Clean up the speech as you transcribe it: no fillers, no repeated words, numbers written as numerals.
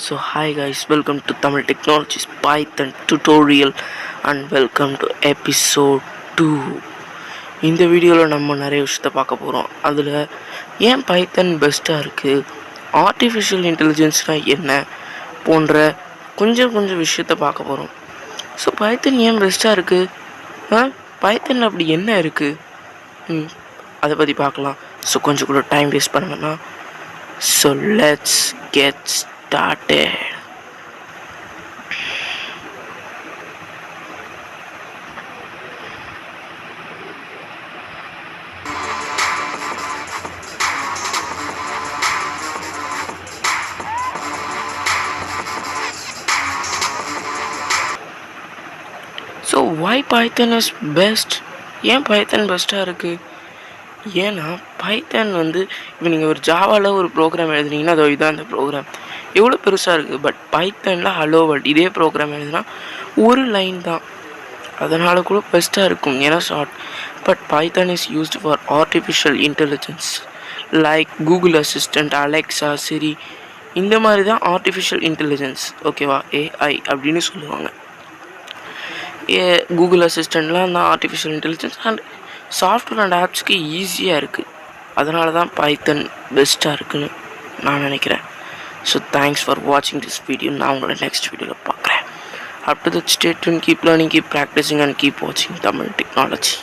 So hi guys, welcome to Tamil Technologies Python tutorial and welcome to episode 2. இந்த வீடியோவில் நம்ம நிறைய விஷயத்தை பார்க்க போகிறோம். அதில் ஏன் பைத்தன் பெஸ்ட்டாக இருக்குது, ஆர்டிஃபிஷியல் இன்டெலிஜென்ஸ்னால் என்ன போன்ற கொஞ்சம் விஷயத்தை பார்க்க போகிறோம். ஸோ பைத்தன் ஏன் பெஸ்ட்டாக இருக்குது, பைத்தன் அப்படி என்ன இருக்குது, அதை பற்றி பார்க்கலாம். ஸோ கொஞ்சம் கூட டைம் வேஸ்ட் பண்ண வேணாம். So let's get started. So why Python is best? ஏன் பைத்தன் பெஸ்ட்டாக இருக்குது? ஏன்னா பைத்தன் இப்போ நீங்கள் ஒரு ஜாவாவில் ஒரு ப்ரோக்ராம் எழுதுனீங்கன்னா அதோ இதுதான் அந்த ப்ரோக்ராம் எவ்வளோ பெருசாக இருக்குது. பட் பைத்தனில் ஹலோ வேர்ல்ட் இதே ப்ரோக்ராம் எழுதுனா ஒரு லைன் தான், அதனால் கூட பெஸ்ட்டாக இருக்கும் ஏன்னா short. But Python is used for artificial intelligence like Google assistant, Alexa, Siri, இந்த மாதிரி தான் ஆர்டிஃபிஷியல் இன்டெலிஜென்ஸ். ஓகேவா, ஏஐ அப்படின்னு சொல்லுவாங்க. கூகுள் அசிஸ்டண்ட்லாம் தான் artificial intelligence. And software and ஆப்ஸ்க்கு ஈஸியாக இருக்குது, அதனால தான் பைத்தன் பெஸ்ட்டாக இருக்குன்னு நான் நினைக்கிறேன். ஸோ தேங்க்ஸ் ஃபார் வாட்சிங் திஸ் வீடியோ. நான் உங்களை நெக்ஸ்ட் வீடியோவில் பார்க்குறேன். Up to that stay tune, keep learning, keep practising and keep வாட்சிங் தமிழ் டெக்னாலஜி.